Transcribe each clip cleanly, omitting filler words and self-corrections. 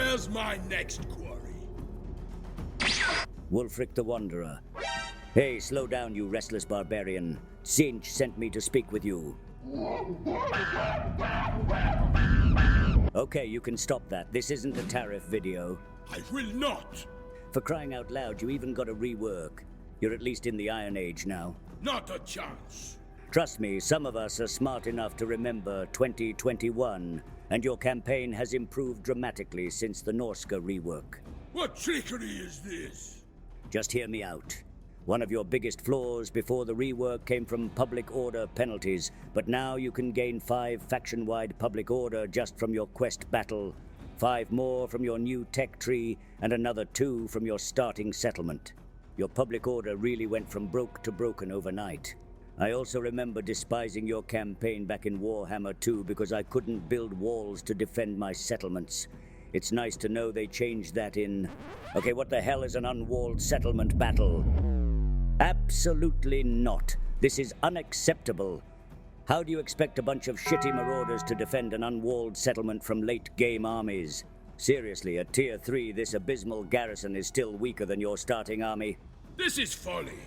Where's my next quarry? Wulfrik the Wanderer. Hey, slow down, you restless barbarian. Sinch sent me to speak with you. Okay, you can stop that. This isn't a tariff video. I will not! For crying out loud, you even got a rework. You're at least in the Iron Age now. Not a chance. Trust me, some of us are smart enough to remember 2021, and your campaign has improved dramatically since the Norska rework. What trickery is this? Just hear me out. One of your biggest flaws before the rework came from public order penalties, but now you can gain 5 faction-wide public order just from your quest battle, 5 more from your new tech tree, and another 2 from your starting settlement. Your public order really went from broke to broken overnight. I also remember despising your campaign back in Warhammer 2 because I couldn't build walls to defend my settlements. It's nice to know they changed that in... Okay, what the hell is an unwalled settlement battle? Absolutely not. This is unacceptable. How do you expect a bunch of shitty marauders to defend an unwalled settlement from late-game armies? Seriously, at Tier 3, this abysmal garrison is still weaker than your starting army. This is folly.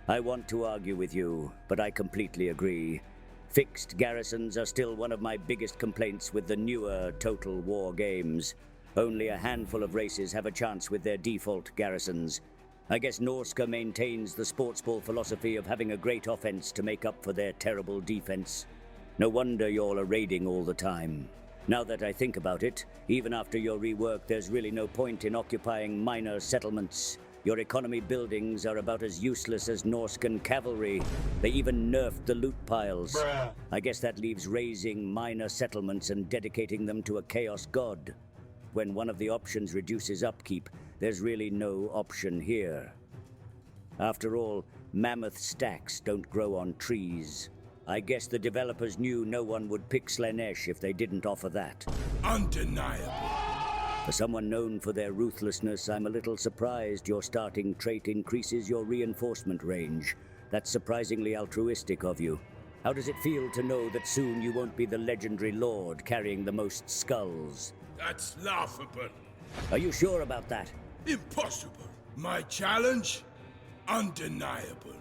I want to argue with you, but I completely agree. Fixed garrisons are still one of my biggest complaints with the newer Total War games. Only a handful of races have a chance with their default garrisons. I guess Norska maintains the sportsball philosophy of having a great offense to make up for their terrible defense. No wonder y'all are raiding all the time. Now that I think about it, even after your rework, there's really no point in occupying minor settlements. Your economy buildings are about as useless as Norskan cavalry. They even nerfed the loot piles. Bruh. I guess that leaves raising minor settlements and dedicating them to a chaos god. When one of the options reduces upkeep, there's really no option here. After all, mammoth stacks don't grow on trees. I guess the developers knew no one would pick Slaanesh if they didn't offer that. Undeniable. For someone known for their ruthlessness, I'm a little surprised your starting trait increases your reinforcement range. That's surprisingly altruistic of you. How does it feel to know that soon you won't be the legendary lord carrying the most skulls? That's laughable. Are you sure about that? Impossible. My challenge? Undeniable.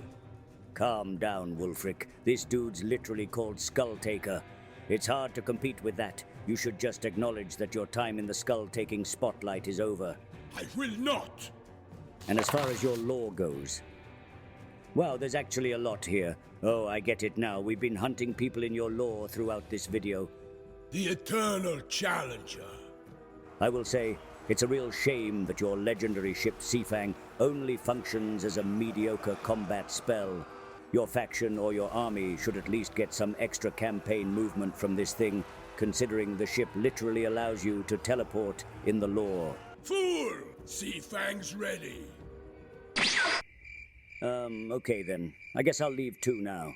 Calm down, Wulfrik. This dude's literally called Skull Taker. It's hard to compete with that. You should just acknowledge that your time in the skull-taking spotlight is over. I will not. And as far as your lore goes... Wow, there's actually a lot here. Oh, I get it now. We've been hunting people in your lore throughout this video. The Eternal Challenger. I will say, it's a real shame that your legendary ship Seafang only functions as a mediocre combat spell. Your faction or your army should at least get some extra campaign movement from this thing, considering the ship literally allows you to teleport in the lore. Fool! Seafang's ready. Okay then. I guess I'll leave too now.